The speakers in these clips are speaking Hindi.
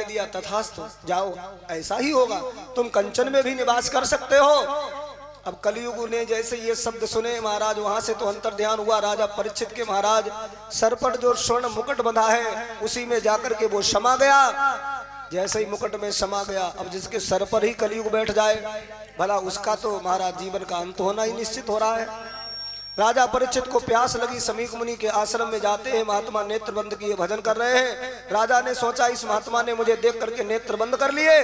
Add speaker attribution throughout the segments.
Speaker 1: दिया, तथास्तु, जाओ, ऐसा ही होगा, तुम कंचन में भी निवास कर सकते हो। अब कलयुग ने जैसे ये शब्द सुने महाराज, वहां से तो अंतर ध्यान हुआ राजा परीक्षित के, महाराज सर पर जो स्वर्ण मुकुट बंधा है उसी में जाकर के वो समा गया। जैसे ही मुकुट में समा गया, अब जिसके सर पर ही कलयुग बैठ जाए भला उसका तो महाराज जीवन का अंत होना ही निश्चित हो रहा है। राजा परीक्षित को प्यास लगी, समीक मुनि के आश्रम में जाते हैं, महात्मा नेत्र बंद किए भजन कर रहे हैं। राजा ने सोचा इस महात्मा ने मुझे देख करके नेत्र बंद कर लिए,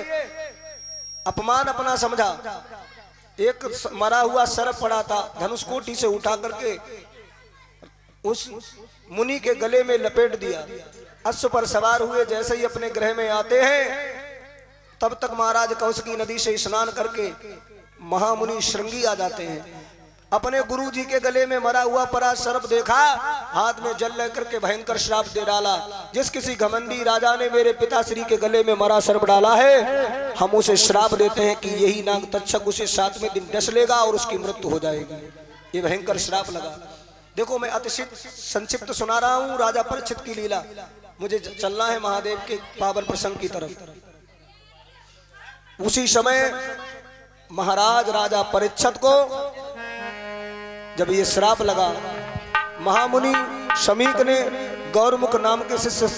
Speaker 1: अपमान अपना समझा। एक मरा हुआ सर्प पड़ा था, धनुष कोटी से उठा करके उस मुनि के गले में लपेट दिया। अश्व पर सवार हुए, जैसे ही अपने गृह में आते हैं तब तक महाराज कौशिकी नदी से स्नान करके महामुनि श्रृंगी आ जाते हैं। अपने गुरु जी के गले में मरा हुआ परा सर्प देखा, हाथ में जल लेकर के भयंकर श्राप दे डाला, जिस किसी घमंडी राजा ने मेरे पिताश्री के गले में मरा सर्प डाला है, हम उसे श्राप देते हैं कि यही नाग तक्षक उसे 7वें दिन डस लेगा और उसकी मृत्यु हो जाएगी। ये भयंकर श्राप लगा। देखो मैं अतिशय संक्षिप्त सुना रहा हूँ राजा परीक्षित की लीला, मुझे चलना है महादेव के पावन प्रसंग की तरफ। उसी समय महाराज राजा परीक्षित को जब ये श्राप लगा, महामुनि शमीक ने गौरमुख नाम के शिष्य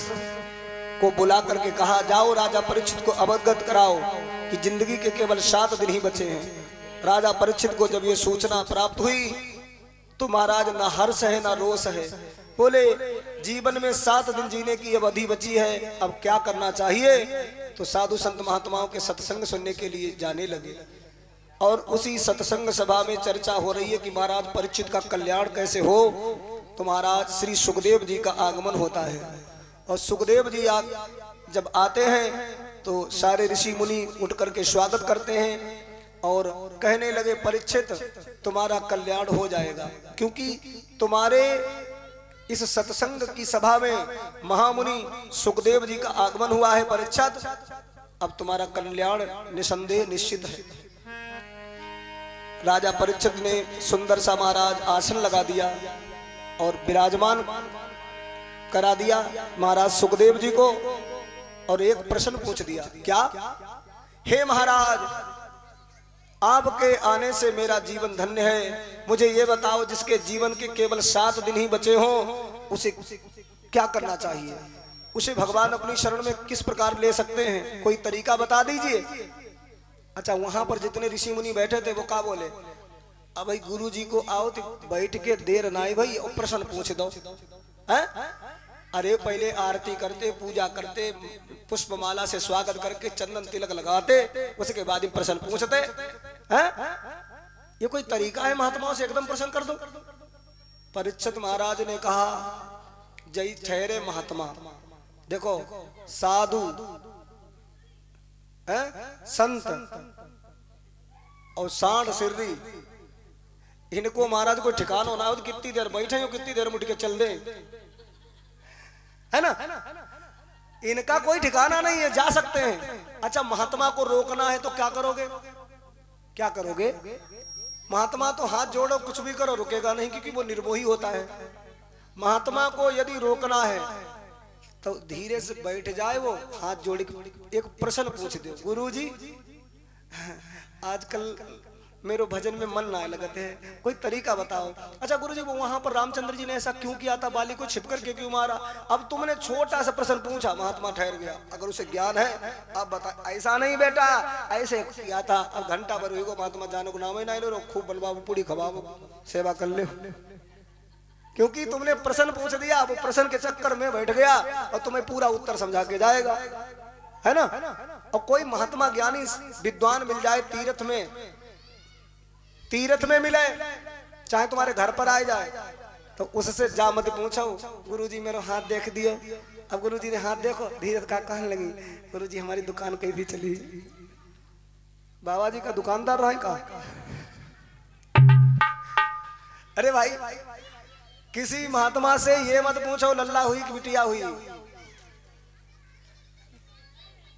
Speaker 1: को बुला करके कहा, जाओ राजा परीक्षित को अवगत कराओ कि जिंदगी के केवल 7 दिन ही बचे हैं। राजा परीक्षित को जब ये सूचना प्राप्त हुई तो महाराज ना हर्ष है ना रोष है, बोले जीवन में 7 दिन जीने की अवधि बची है, अब क्या करना चाहिए। तो साधु संत महात्माओं के सत्संग सुनने के लिए जाने लगे और उसी सत्संग सभा में चर्चा हो रही है कि महाराज परीक्षित का कल्याण कैसे हो। तो महाराज श्री सुखदेव जी का आगमन होता है और सुखदेव जी जब आते हैं तो सारे ऋषि मुनि उठ करके स्वागत करते हैं और कहने लगे, परीक्षित तुम्हारा कल्याण हो जाएगा, क्योंकि तुम्हारे इस सत्संग की सभा में महामुनि सुखदेव जी का आगमन हुआ है परीक्षित, अब तुम्हारा कल्याण निसंदेह निश्चित है। राजा परीक्षित ने सुंदर सा महाराज आसन लगा दिया और विराजमान करा दिया महाराज सुखदेव जी को और एक प्रश्न पूछ दिया, क्या? हे महाराज, आपके आने से मेरा जीवन धन्य है, मुझे ये बताओ जिसके जीवन के केवल 7 दिन ही बचे हों उसे क्या करना चाहिए, उसे भगवान अपनी शरण में किस प्रकार ले सकते हैं, कोई तरीका बता दीजिए। अच्छा, वहां पर जितने ऋषि मुनि बैठे थे वो क्या बोले, अब भाई गुरु जी को आओ तो बैठ के देर ना ही भाई और प्रश्न पूछ दो है? अरे पहले आरती करते, पूजा करते, पुष्पमाला से स्वागत करके चंदन तिलक लगाते, उसके बाद ही प्रश्न पूछते हैं। ये कोई तरीका है महात्माओं से एकदम प्रश्न कर दो। परीक्षित महाराज ने कहा, जय ठहरे महात्मा, देखो साधु संत और सांड सिर्री, इनको महाराज को ठिकाना होना हो तो कितनी देर बैठे हो, कितनी देर उठ के चल दे, है ना? इनका कोई ठिकाना नहीं है, जा सकते हैं। अच्छा, महात्मा को रोकना है तो क्या करोगे? क्या करोगे? महात्मा तो हाथ जोड़ो कुछ भी करो, रुकेगा नहीं, क्योंकि वो निर्मोही होता है। महात्मा को यदि रोकना है तो धीरे से बैठ जाए, वो हाथ जोड़ के एक प्रश्न पूछ दे, गुरुजी आजकल मेरे भजन में मन ना लगते है, कोई तरीका बताओ। अच्छा गुरुजी, वो वहां पर रामचंद्र जी ने ऐसा क्यों किया था, बाली को छिप करके क्यों मारा? अब तुमने छोटा सा प्रश्न पूछा, महात्मा ठहर गया, अगर उसे ज्ञान है अब बता। ऐसा नहीं बेटा, ऐसे किया था, अब घंटा भर हुई महात्मा जानो को नाम ही ना लो, खूब बनवाओ, पूरी खवाओ, सेवा कर ले, क्योंकि तुमने प्रश्न पूछ दिया, वो प्रश्न के चक्कर में बैठ गया और तुम्हें पूरा उत्तर समझा के जाएगा, है ना? और कोई महात्मा ज्ञानी विद्वान मिल जाए तीर्थ में मिले, चाहे तुम्हारे घर पर आ जाए, तो उससे जा मत पूछो, गुरुजी मेरा हाथ देख दियो। अब गुरुजी ने हाथ देखो, धीरज का कहने लगी, गुरुजी हमारी दुकान कहीं भी चली, बाबा जी का दुकानदार रहा का? अरे भाई, किसी महात्मा से ये मत पूछो लल्ला हुई कि बिटिया हुई।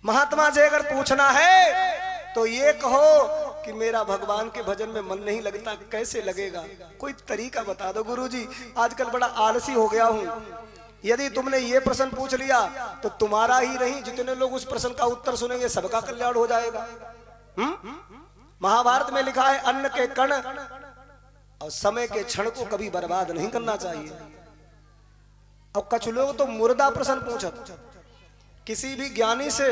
Speaker 1: महात्मा से अगर पूछना है तो ये कहो कि मेरा भगवान के भजन में मन नहीं लगता, कैसे लगेगा, कोई तरीका बता दो गुरुजी, आजकल बड़ा आलसी हो गया हूं, यदि तुमने ये प्रश्न पूछ लिया तो तुम्हारा ही नहीं, जितने लोग उस प्रश्न का उत्तर सुनेंगे सबका कल्याण हो जाएगा। महाभारत में लिखा है अन्न के कण और समय के क्षण को कभी बर्बाद नहीं करना चाहिए। और कुछ लोग तो मुर्दा प्रश्न पूछत, किसी भी ज्ञानी से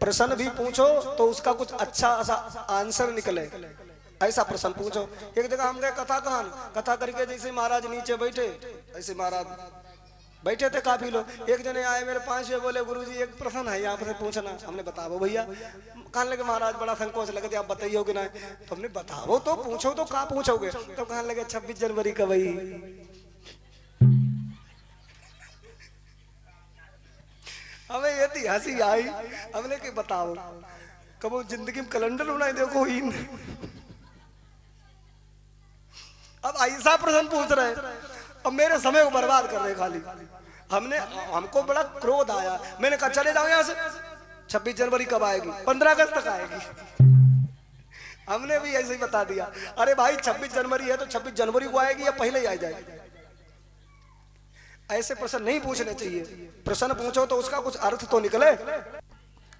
Speaker 1: प्रश्न भी पूछो तो उसका कुछ अच्छा सा आंसर निकले, ऐसा प्रश्न पूछो। एक जगह हम गए कथा कहानी, कथा करके जैसे महाराज नीचे बैठे, ऐसे महाराज बैठे थे काफी लोग। एक जने आए मेरे पास में, बोले गुरुजी एक प्रश्न है यहाँ पर पूछना। हमने बताओ भैया। कहने लगे महाराज बड़ा संकोच लगे, आप बताइए कि ना। तो हमने बताओ तो पूछो, तो कहाँ पूछोगे? तो कहने लगे 26 जनवरी का भाई। हमें ये थी हंसी आई। हमने कि बताओ कब जिंदगी में कैलेंडर बनाए देखो ही। अब ऐसा प्रश्न पूछ रहे अब मेरे समय को बर्बाद कर रहे खाली। हमको बड़ा क्रोध आया। मैंने कहा चले जाओ यहाँ से, 26 जनवरी कब आएगी? 15 अगस्त तक आएगी। हमने भी ऐसे ही बता दिया। अरे भाई 26 जनवरी है तो 26 जनवरी को आएगी या पहले ही आ जाएगी? ऐसे प्रश्न नहीं पूछने चाहिए। प्रश्न पूछो तो उसका कुछ अर्थ तो निकले।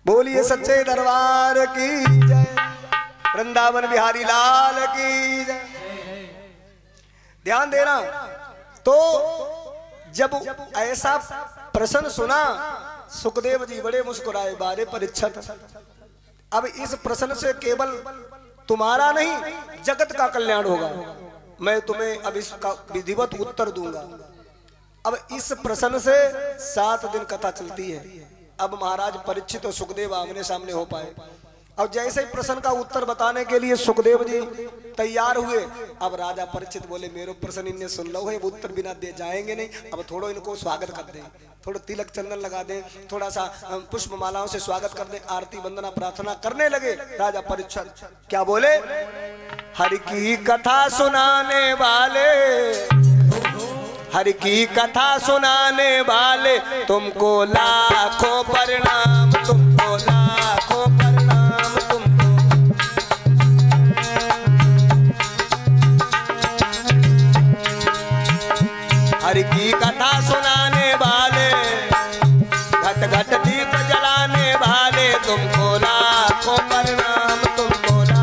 Speaker 1: बोलिए सच्चे दरबार की जय, वृंदावन बिहारी लाल की जय। ध्यान देना। तो जब ऐसा प्रश्न सुना सुखदेव जी बड़े मुस्कुराए, बारे परीक्षित। अब इस प्रश्न से केवल तुम्हारा नहीं जगत का कल्याण होगा। मैं तुम्हें अब इसका विधिवत उत्तर दूंगा। अब इस प्रश्न से 7 दिन कथा चलती है। अब महाराज परीक्षित और सुखदेव आमने सामने हो पाए। अब जैसे ही प्रश्न का उत्तर बताने के लिए सुखदेव जी तैयार हुए, अब राजा परीक्षित बोले मेरो प्रश्न इन्हें सुन लो है, उत्तर बिना दे जाएंगे नहीं। अब थोड़ा इनको स्वागत कर दें, थोड़ा तिलक चंदन लगा दें, थोड़ा सा पुष्प मालाओं से स्वागत कर दें, आरती वंदना प्रार्थना करने लगे। राजा परीक्षित क्या बोले? हरि की कथा सुनाने वाले, हरि की कथा सुनाने वाले, तुमको लाखों प्रणाम, तुमको लाखों प्रणाम, तुमको। हरि की कथा सुनाने वाले, घट घट दीप जलाने वाले, तुमको लाखों प्रणाम, तुमको लाखों।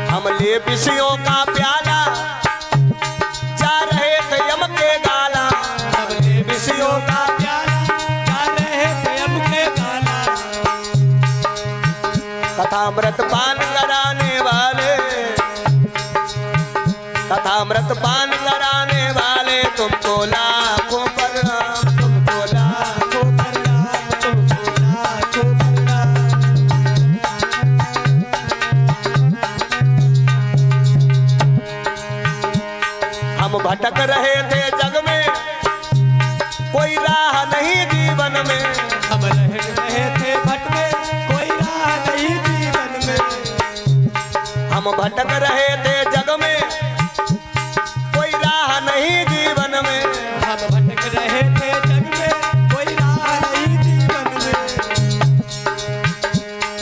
Speaker 1: हमले विषयों का प्याला, जा रहे थे यम के गाला। हमले विषयों का प्याला, जा रहे थे यम के गाला। कथामृत पान कराने वाले, कथामृत पान कराने वाले, तुमको लाखों प्रणाम, तुमको लाखों प्रणाम, तुमको लाखों प्रणाम। हम भटक रहे थे जग में, कोई राह नहीं जीवन में। हम रहे थे भटके, कोई राह नहीं जीवन में। हम भटक रहे थे जग में, कोई राह नहीं जीवन में। हम भटक रहे थे जग में, कोई राह नहीं जीवन में।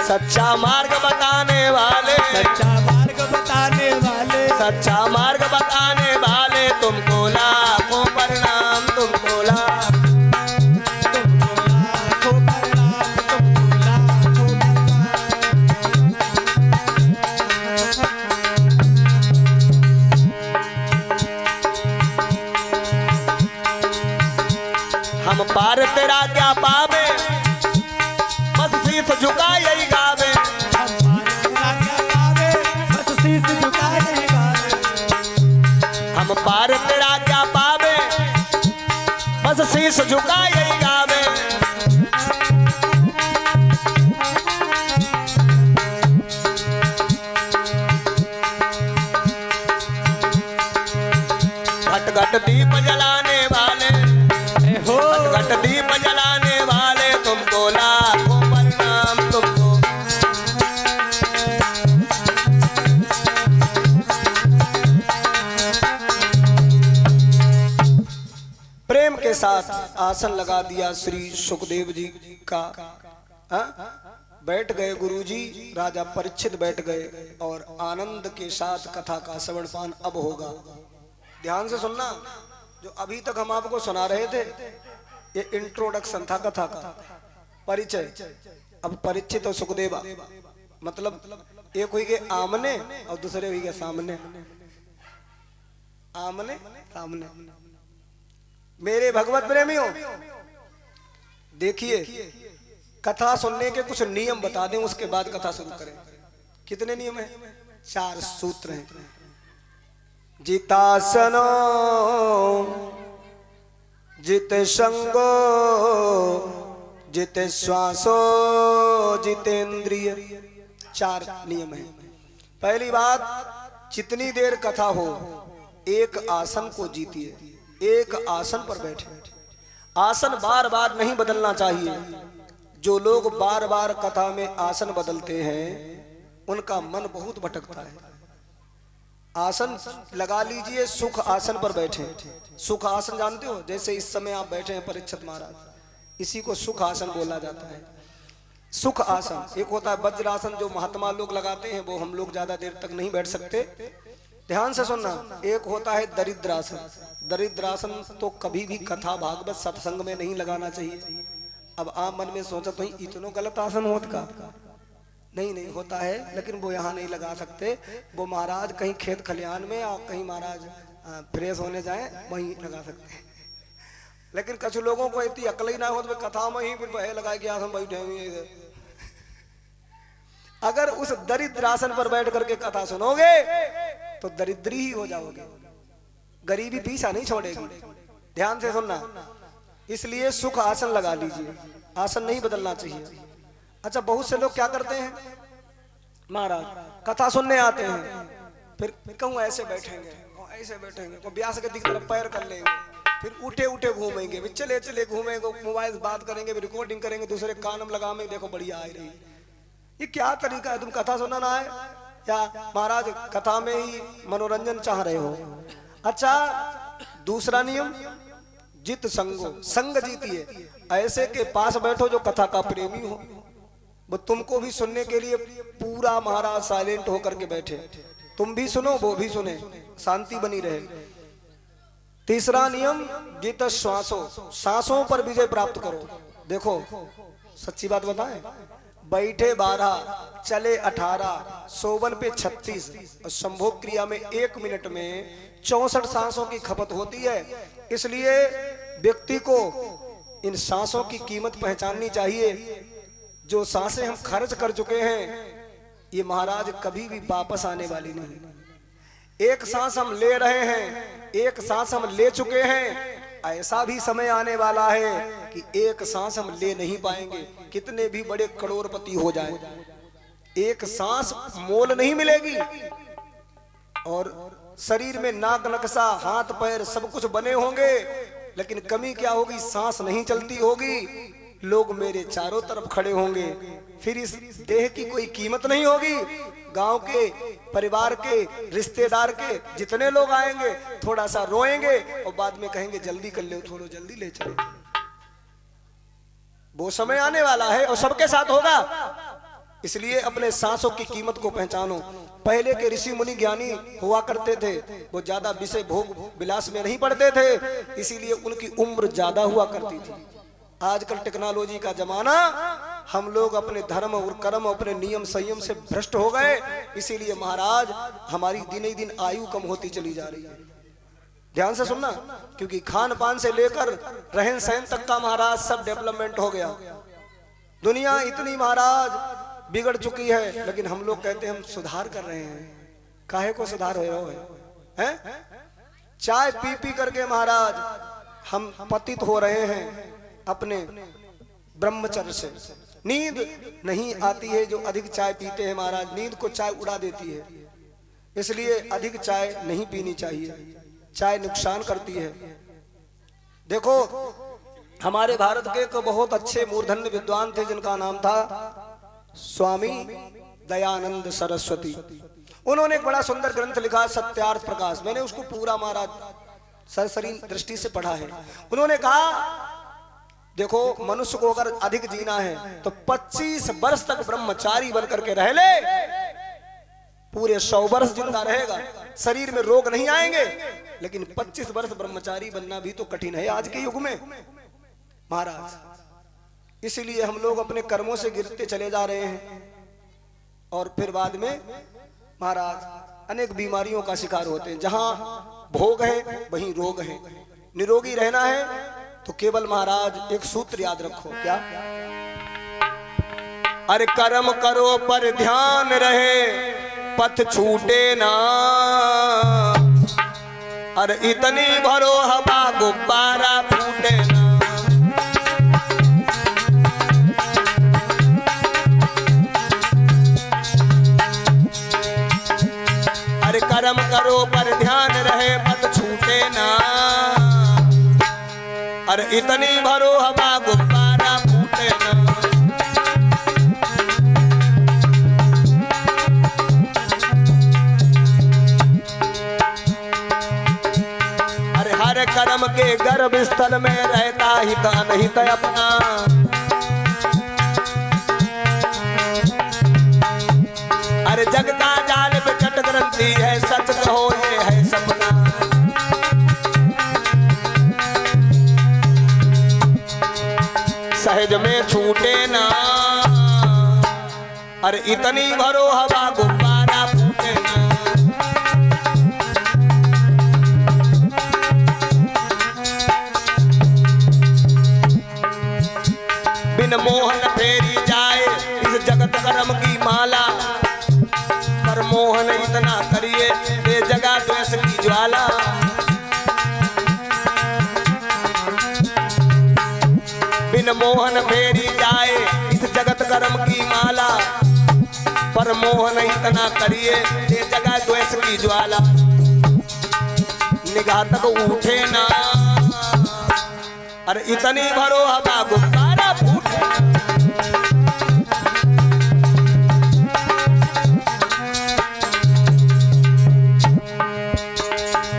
Speaker 1: सच्चा मार्ग बताने वाले, सच्चा मार्ग बताने वाले, सच्चा मार्ग बताने वाले, तुमको लाखों प्रणाम, तुमको लाखों, तुमको लाखों प्रणाम, तुमको लाखों प्रणाम। हम पार तेरा क्या पावे, बस शीश झुका यही गावे। हम पार तेरा क्या पावे, बस शीश झुका यही गावे। हम पार तेरा क्या पावे, बस शीश झुका यही गावे। घट घट दीप जलाने वाले, घट घट दीप जलाने वाले, तुमको लाखों प्रणाम, तुमको। प्रेम के साथ आसन लगा दिया श्री सुखदेव जी का। बैठ गए गुरुजी, राजा परीक्षित बैठ गए और आनंद के साथ कथा का श्रवण पान अब होगा। ध्यान से सुनना, जो अभी तक हम आपको सुना रहे थे ये इंट्रोडक्शन था कथा का, परिचय। अब परीक्षित और सुखदेवा मतलब एक हुई गए आमने और दूसरे हुई गए सामने। आमने सामने। मेरे भगवत प्रेमियों, देखिए कथा सुनने के कुछ नियम बता दें, उसके बाद कथा शुरू करें। कितने नियम हैं? 4 सूत्र हैं। जितासनो जित संगो जित श्वासो जितेंद्रिय, 4 नियम हैं। पहली बात, जितनी देर कथा हो एक आसन को जीतिए, एक आसन पर बैठे। आसन बार बार नहीं बदलना चाहिए। जो लोग बार बार कथा में आसन बदलते हैं उनका मन बहुत भटकता है। आसन लगा लीजिए, सुख आसन पर बैठे। सुख आसन जानते हो, जैसे इस समय आप बैठे हैं परीक्षित महाराज, इसी को सुख आसन बोला जाता है। सुख आसन एक होता है वज्रासन, जो महात्मा लोग लगाते हैं, वो हम लोग ज्यादा देर तक नहीं बैठ सकते। ध्यान से सुनना। एक होता है दरिद्रासन। दरिद्रासन तो कभी भी कथा भागवत सत्संग में नहीं लगाना चाहिए। अब आप मन में सोचा तो इतना गलत आसन होत का? नहीं होता है, लेकिन वो यहाँ नहीं लगा सकते। वो महाराज कहीं खेत खलियान में या कहीं महाराज फ्रेश होने जाए वहीं लगा सकते हैं। लेकिन कुछ लोगों को इतनी अकल ही ना हो तो कथा में ही फिर बहे लगाए कि हम बैठे हुए। अगर उस दरिद्रासन पर बैठ करके कथा सुनोगे तो दरिद्री ही हो जाओगे, गरीबी पीछा नहीं छोड़ेगी। ध्यान से सुनना। इसलिए सुख आसन लगा लीजिए, आसन नहीं बदलना चाहिए। अच्छा, बहुत से लोग क्या करते हैं, महाराज कथा सुनने आते हैं, फिर कहूँ ऐसे बैठेंगे, ऐसे बैठेंगे, को ब्यास के दिख तरफ पैर कर लेंगे, फिर उठे उठे घूमेंगे, फिर चले चले घूमेंगे, मोबाइल से बात करेंगे, फिर रिकॉर्डिंग करेंगे, दूसरे कानम लगाएंगे, देखो बढ़िया आ रही। ये क्या तरीका है? तुम कथा सुनना है या महाराज कथा में ही मनोरंजन चाह रहे हो? अच्छा, दूसरा नियम, जित संगो, संग जीतिए। ऐसे के पास बैठो जो कथा का प्रेमी हो, वो तुमको भी सुनने के लिए पूरा महाराज साइलेंट होकर के बैठे, तुम भी सुनो वो भी सुने, शांति बनी रहे। तीसरा नियम, जित श्वासो, सांसों पर विजय प्राप्त करो। देखो सच्ची बात बताएं, बैठे 12, चले 18, सोवन पे 36 और संभोग क्रिया में 1 मिनट में 64 सांसों की खपत होती है। इसलिए व्यक्ति को इन सांसों की कीमत पहचाननी चाहिए। जो सांसें हम खर्च कर चुके हैं ये महाराज कभी भी वापस आने वाली नहीं। एक सांस हम ले रहे हैं, एक सांस हम ले चुके हैं, ऐसा भी समय आने वाला है कि एक सांस हम ले नहीं पाएंगे, कितने भी बड़े करोड़पति हो जाएं, एक सांस मोल नहीं मिलेगी। और शरीर में नाक नक्शा, हाथ पैर सब कुछ बने होंगे, लेकिन कमी क्या होगी? सांस नहीं चलती होगी। लोग मेरे चारों तरफ खड़े होंगे, फिर इस देह की कोई कीमत नहीं होगी। गांव के, परिवार के, रिश्तेदार के जितने लोग आएंगे थोड़ा सा रोएंगे और बाद में कहेंगे जल्दी कर ले, थोड़ा जल्दी ले चले। वो समय आने वाला है और सबके साथ होगा। इसलिए अपने सांसों की कीमत को पहचानो। पहले के ऋषि मुनि ज्ञानी हुआ करते थे, वो ज्यादा विषय भोग विलास में नहीं पड़ते थे, इसीलिए उनकी उम्र ज्यादा हुआ करती थी। आजकल टेक्नोलॉजी का जमाना, हम लोग अपने धर्म और कर्म, अपने नियम संयम से भ्रष्ट हो गए, इसीलिए महाराज हमारी दिन ही दिन आयु कम होती चली जा रही है। ध्यान से सुनना, क्योंकि खान पान से लेकर रहन सहन तक का महाराज सब डेवलपमेंट हो गया। दुनिया इतनी महाराज बिगड़ चुकी है, लेकिन हम लोग कहते हैं हम सुधार कर रहे हैं। काहे को सुधार हो रहे हैं? चाय पी पी करके महाराज हम पतित हो रहे हैं अपने ब्रह्मचर्य से। नींद नहीं आती है जो अधिक चाय पीते हैं महाराज, नींद को चाय उड़ा देती है, इसलिए अधिक चाय नहीं पीनी चाहिए, चाय नुकसान करती है। देखो हमारे भारत के एक बहुत अच्छे मूर्धन्य विद्वान थे जिनका नाम था स्वामी दयानंद सरस्वती। उन्होंने एक बड़ा सुंदर ग्रंथ लिखा सत्यार्थ प्रकाश, मैंने उसको पूरा महाराज सरसरी दृष्टि से पढ़ा है। उन्होंने कहा देखो मनुष्य को अगर अधिक जीना है तो 25 वर्ष तक ब्रह्मचारी बन करके रह ले, पूरे 100 वर्ष जिंदा रहेगा, शरीर में रोग नहीं आएंगे। लेकिन 25 वर्ष ब्रह्मचारी बनना भी तो कठिन है आज के युग में महाराज। इसलिए हम लोग अपने कर्मों से गिरते चले जा रहे हैं और फिर बाद में महाराज अनेक बीमारियों का शिकार होते हैं। जहां भोग है वहीं रोग है। निरोगी रहना है तो केवल महाराज एक सूत्र याद रखो, क्या? अरे कर्म करो पर ध्यान रहे, पथ छूटे ना। अरे इतनी भरो हवा गुब्बारा फूटे ना। अरे कर्म करो पर ध्यान रहे, पथ छूटे ना। अरे इतनी भरो हवा गुब्बारा फूटे ना। अरे हर कर्म के गर्भ स्थल में रहता हित अनहित अपना। अरे जग का जाल विकट ग्रंथि है, सच कहो ये है सपना। सहज में छूटे ना। अरे इतनी भरो हवा गुब्बारा फूटे ना। बिन मोहन फेरी जाए इस जगत कर्म की माला। पर मोहन इतना करिए ये जगह द्वेष की ज्वाला। बिन मोहन फेरी जाए इस जगत कर्म की माला। पर मोहन इतना करिए ये जगह द्वेष की ज्वाला। निगाह तक उठे ना। अरे इतनी भरो हवा गुब्बारा फूटे।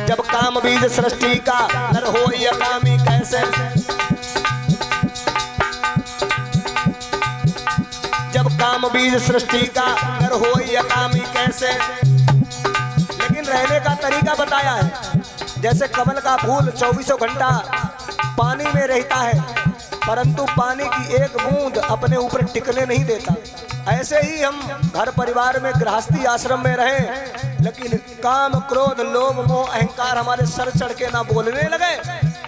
Speaker 1: जब काम बीज सृष्टि का नर हो अकामी कैसे। जब काम बीज सृष्टि का नर हो अकामी कैसे। लेकिन रहने का तरीका बताया है। जैसे कमल का फूल 24 घंटा पानी में रहता है, परंतु पानी की एक बूंद अपने ऊपर टिकने नहीं देता। ऐसे ही हम घर परिवार में गृहस्थी आश्रम में रहें, लेकिन काम क्रोध लोभ मोह अहंकार हमारे सर चढ़ के ना बोलने लगे,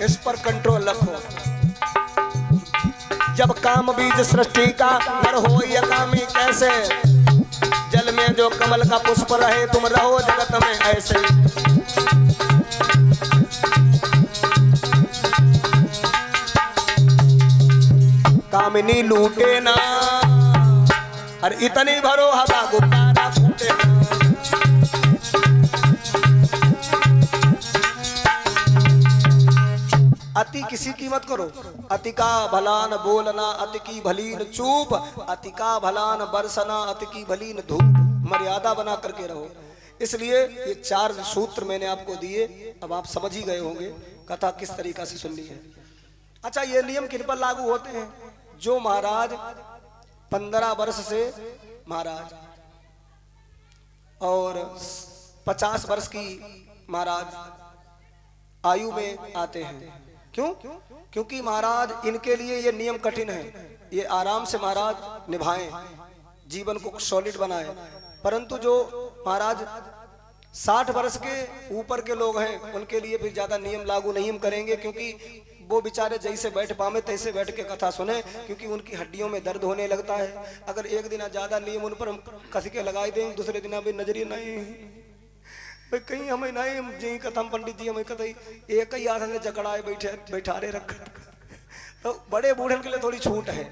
Speaker 1: इस पर कंट्रोल रखो। जब काम बीज सृष्टि का नर हो अकामी कैसे। जल में जो कमल का पुष्प रहे तुम रहो जगत में ऐसे। कामिनी लूटे ना। और इतनी भरो हवा गुब्बारा फूटे ना। अति किसी की मत करो। अति का भलान बोलना, अति की भलीन चूप। अति का भलान बरसना, अति की भलीन धूप। मर्यादा बना करके रहो। इसलिए ये 4 सूत्र मैंने आपको दिए, अब आप समझ ही गए होंगे कथा किस तरीका से सुननी है। अच्छा, ये नियम किन पर लागू होते हैं? जो महाराज 15 वर्ष से महाराज और 50 वर्ष की महाराज आयु में आते हैं। क्यों? क्योंकि महाराज इनके लिए ये नियम कठिन है। ये आराम से महाराज निभाएं, जीवन को सॉलिड बनाएं। परंतु जो महाराज 60 वर्ष के ऊपर के लोग हैं, उनके लिए फिर ज्यादा नियम लागू नहीं हम करेंगे, क्योंकि वो बेचारे जैसे बैठ पावे तैसे बैठ के कथा सुने, क्योंकि उनकी हड्डियों में दर्द होने लगता है। अगर एक दिन ज्यादा नियम उन पर हम कस के लगाई दें, दूसरे दिन अभी नजरिए नहीं भाई कहीं हमें नहीं जी कथा पंडित जी हमें कथा एक ही आसन जकड़ाए बैठारे रख। तो बड़े बूढ़े के लिए थोड़ी छूट है।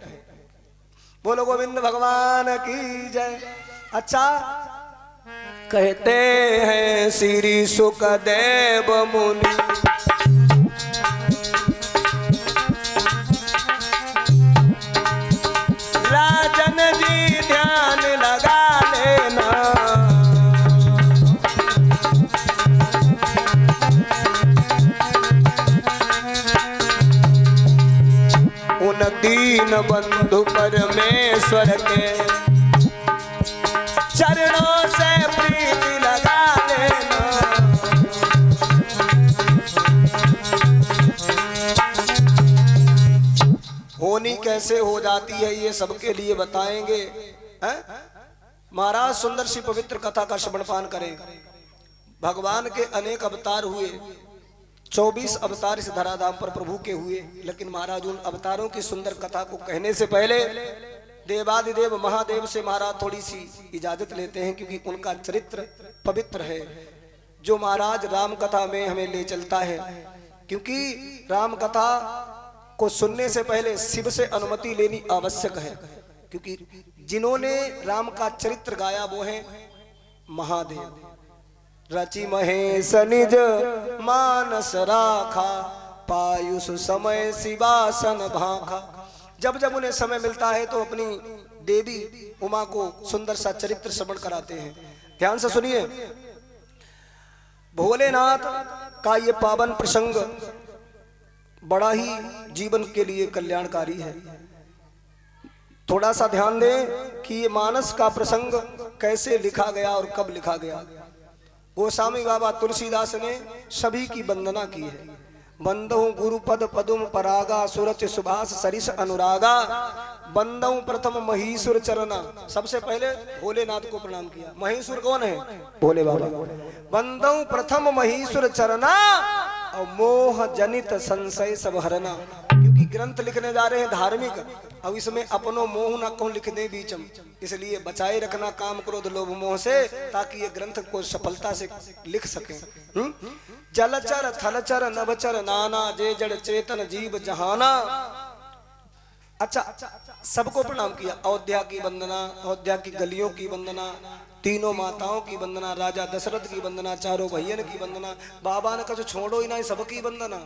Speaker 1: बोलो गोविंद भगवान की जय। अच्छा, कहते हैं श्री सुखदेव मुनि राजन जी ध्यान लगा लेना। दीन बंधु परमेश्वर के चरणों से प्रीति लगा लेना। होनी कैसे हो जाती है ये सबके लिए बताएंगे हैं? महाराज सुंदर सी पवित्र कथा का श्रवण पान करें। भगवान के अनेक अवतार हुए, 24 अवतार इस धराधाम पर प्रभु के हुए, लेकिन महाराज उन अवतारों की सुंदर कथा को कहने से पहले देवादिदेव महादेव से महाराज थोड़ी सी इजाजत लेते हैं, क्योंकि उनका चरित्र पवित्र है जो महाराज राम कथा में हमें ले चलता है। क्योंकि राम कथा को सुनने से पहले शिव से अनुमति लेनी आवश्यक है, क्योंकि जिन्होंने राम का चरित्र गाया वो है महादेव। रचि महेश निज मानस राखा, पायुष समय शिवासन भाखा। जब जब उन्हें समय मिलता है तो अपनी देवी उमा को सुंदर सा चरित्र श्रवण कराते हैं। ध्यान से सुनिए, भोलेनाथ का ये पावन प्रसंग बड़ा ही जीवन के लिए कल्याणकारी है। थोड़ा सा ध्यान दें कि ये मानस का प्रसंग कैसे लिखा गया और कब लिखा गया। गोस्वामी बाबा तुलसीदास ने सभी की वंदना की है। वंदहु गुरुपद पदुम परागा, सुरच सुभाष सरिस अनुरागा, वंदहु प्रथम महीसुर चरना। सबसे पहले भोलेनाथ को प्रणाम किया। महीसुर कौन है? भोले बाबा। वंदहु प्रथम महीसुर चरना और मोह जनित संशय सब हरना। क्योंकि ग्रंथ लिखने जा रहे हैं धार्मिक, अब इसमें अपनो मोह न कहूं लिख दे बीचम, इसलिए बचाए रखना काम क्रोध लोभ मोह से, ताकि ये ग्रंथ को सफलता से लिख सके। जलचर थलचर नभचर नाना, जे जड़ चेतन जीव जहाना। अच्छा, सबको प्रणाम किया। अयोध्या की वंदना, अयोध्या की गलियों की वंदना, तीनों माताओं की वंदना, राजा दशरथ की वंदना, चारों भैयन की वंदना। बाबा ने कहा छोड़ो ही ना, सबकी वंदना।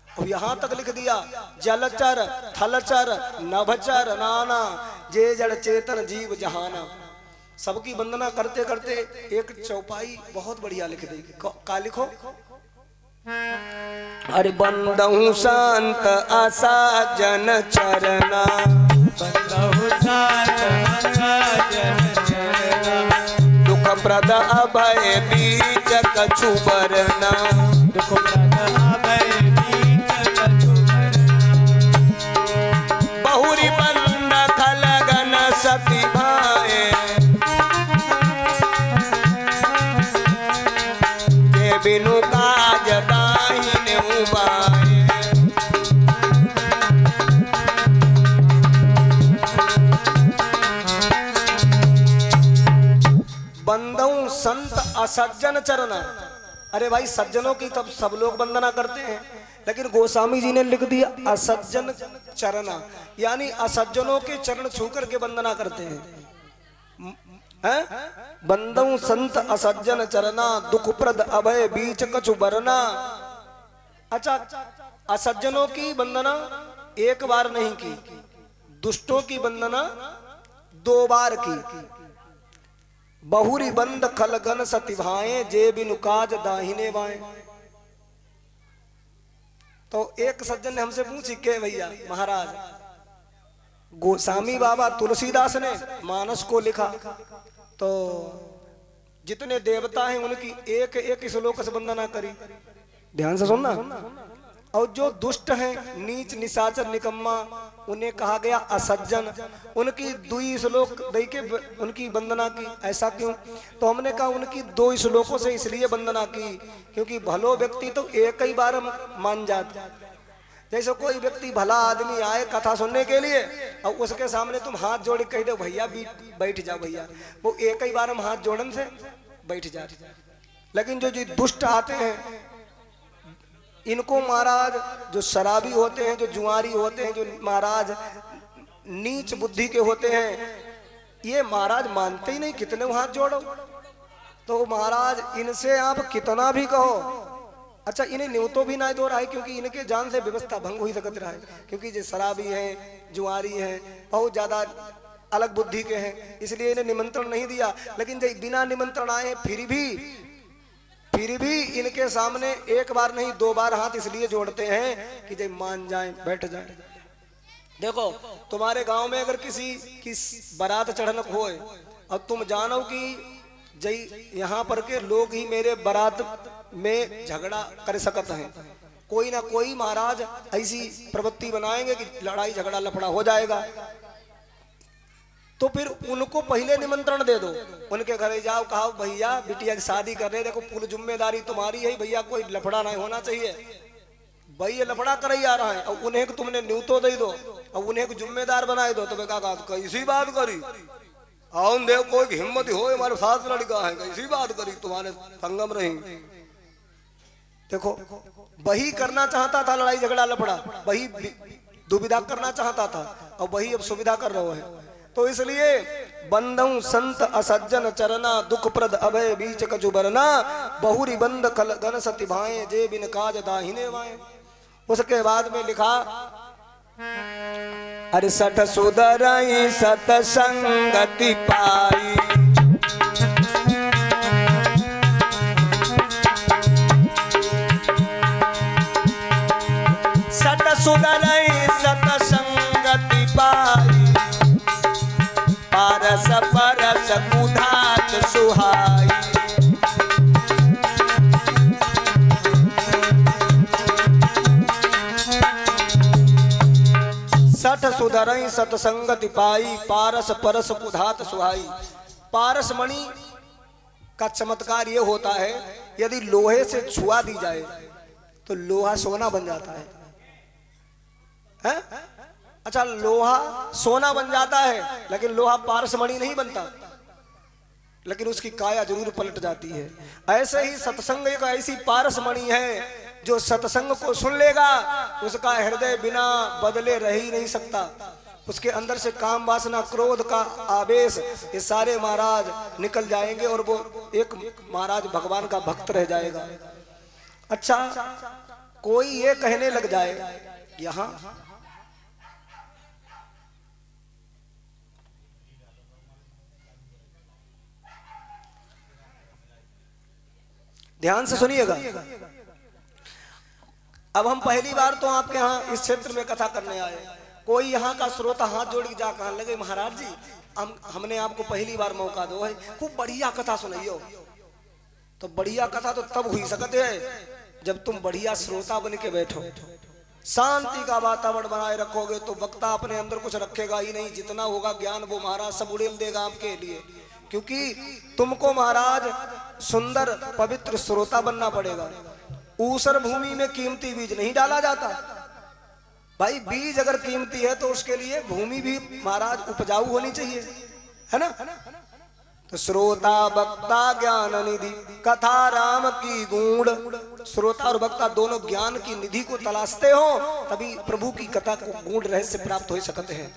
Speaker 1: और यहां तक लिख दिया जलचर थलचर नभचर नाना, जे जड़ चेतन जीव जहाना। सबकी वंदना करते करते एक चौपाई बहुत बढ़िया लिख दी। का लिखो? अरे बंदहु शांत आशा जन चरना, बंदहु शांत आशा जन चरना, दुख प्रद अभय बीच कछु बरना, दुख प्रद अभय बीच कछु बरना, बहुरी बंद खलगन सती भाए, के बिनु काज दाहिने उबाए। बंदऊ संत असज्जन चरना। अरे भाई, सज्जनों की तब सब लोग वंदना करते हैं, लेकिन गोस्वामी जी ने लिख दिया असज्जन चरना, यानी असज्जनों के चरण छू करके वंदना करते हैं। बंदऊ संत असज्जन चरना, दुख प्रद अभय बीच कछु बरना। अच्छा, असज्जनों की वंदना एक बार नहीं की, दुष्टों की वंदना 2 बार की। बहुरी बंद खलगन सतिभाएं, जे बिनु काज दाहिने बाएं। तो एक सज्जन ने हमसे पूछी के भैया महाराज, गोस्वामी बाबा तुलसीदास ने मानस को लिखा, तो जितने देवता हैं उनकी एक एक श्लोक से वंदना करी। ध्यान से सुनना। और जो दुष्ट हैं, नीच निशाचर निकम्मा, उन्हें कहा गया असज्जन, उनकी 2 श्लोक दे के उनकी वंदना की। ऐसा क्यों? तो हमने कहा उनकी 2 श्लोकों से इसलिए वंदना की क्योंकि भलो व्यक्ति तो एक ही बार मान जाता। जैसे कोई व्यक्ति भला आदमी आए कथा सुनने के लिए और उसके सामने तुम हाथ जोड़ कह दो भैया बैठ जाओ भैया, वो एक ही बार हम हाथ जोड़न से बैठ जाते। लेकिन जो दुष्ट आते हैं, इनको महाराज जो शराबी होते हैं, जो जुआरी होते हैं, जो महाराज नीच बुद्धि के होते हैं, ये महाराज मानते ही नहीं, कितने हाथ जोड़ो। तो महाराज इनसे आप कितना भी कहो, अच्छा इन्हें न्योतो भी ना दो रहा है, क्योंकि इनके जान से व्यवस्था भंग हुई सकत रहा है। क्योंकि जो शराबी हैं, जुआरी हैं, बहुत ज्यादा अलग बुद्धि के हैं, इसलिए इन्हें निमंत्रण नहीं दिया। लेकिन जो बिना निमंत्रण आए फिर भी इनके सामने एक बार नहीं 2 बार हाथ इसलिए जोड़ते हैं कि जब मान जाएं, बैठ जाएं। देखो तुम्हारे गांव में अगर किसी की बारात चढ़न होए और तुम जानो कि जई यहाँ पर के लोग ही मेरे बारात में झगड़ा कर सकते हैं, कोई ना कोई महाराज ऐसी प्रवृत्ति बनाएंगे कि लड़ाई झगड़ा लफड़ा हो जाएगा, तो फिर उनको पहले निमंत्रण दे दो, उनके घरे जाओ, कहो भैया बिटिया की शादी कर रहे, देखो पूरी जिम्मेदारी तुम्हारी है भैया, कोई लफड़ा नहीं होना चाहिए, भाई ये लफड़ा कर ही आ रहा है, और उन्हें तुमने न्यूतो दे दो और उन्हें जिम्मेदार बनाए दो, तो मैं कहा कैसी बात करी, आओ देव कोई हिम्मत हो हमारे साथ लड़का है, कैसी बात करी, तुम्हारे संगम रही। देखो वही करना चाहता था लड़ाई झगड़ा लफड़ा, वही दुविधा करना चाहता था और वही अब सुविधा कर रहे हैं। तो इसलिए बंदऊ संत असज्जन चरना दुख प्रद अभय बीच कजुबरना बहुरी बंद कल गन सति भाए जे बिन काज दाहिने वाए। उसके बाद में लिखा अरे सठ सुधरई सतसंगति पाई, सठ सुधरई सतसंगति पाई, पारस परस कुधात सुहाई। सठ सुधरई सतसंगति पाई, पारस परस कुधात सुहाई। पारस मणि का चमत्कार ये होता है, यदि लोहे से छुआ दी जाए तो लोहा सोना बन जाता है, हैं? अच्छा लोहा सोना बन जाता है लेकिन लोहा पारसमणि नहीं बनता, लेकिन उसकी काया जरूर पलट जाती है। ऐसे ही सत्संग एक ऐसी पारसमणि है जो सत्संग को सुन लेगा उसका हृदय बिना बदले रह ही नहीं सकता, उसके अंदर से काम वासना क्रोध का आवेश ये सारे महाराज निकल जाएंगे और वो एक महाराज भगवान का भक्त रह जाएगा। अच्छा कोई ये कहने लग जाए यहाँ ध्यान से सुनिएगा, अब हम पहली बार तो आपके यहाँ इस क्षेत्र में कथा करने आए, कोई यहाँ का श्रोता हाथ जोड़ के जा कहने लगे महाराज जी हमने आपको पहली बार मौका दो है, खूब बढ़िया कथा सुनाइयो। तो बढ़िया कथा तो तब हुई सकते है जब तुम बढ़िया श्रोता बन के बैठो, शांति का वातावरण बनाए रखोगे तो वक्ता अपने अंदर कुछ रखेगा ही नहीं, जितना होगा ज्ञान वो महाराज सब उड़ेल देगा आपके लिए, क्योंकि तुमको महाराज सुंदर पवित्र श्रोता बनना पड़ेगा। ऊसर भूमि में कीमती बीज नहीं डाला जाता भाई, बीज अगर कीमती है तो उसके लिए भूमि भी महाराज उपजाऊ होनी चाहिए, है ना। तो श्रोता वक्ता ज्ञान निधि कथा राम की गूढ़, श्रोता और वक्ता दोनों ज्ञान की निधि को तलाशते हो तभी प्रभु की कथा को गूढ़ रहस्य प्राप्त हो सकते हैं।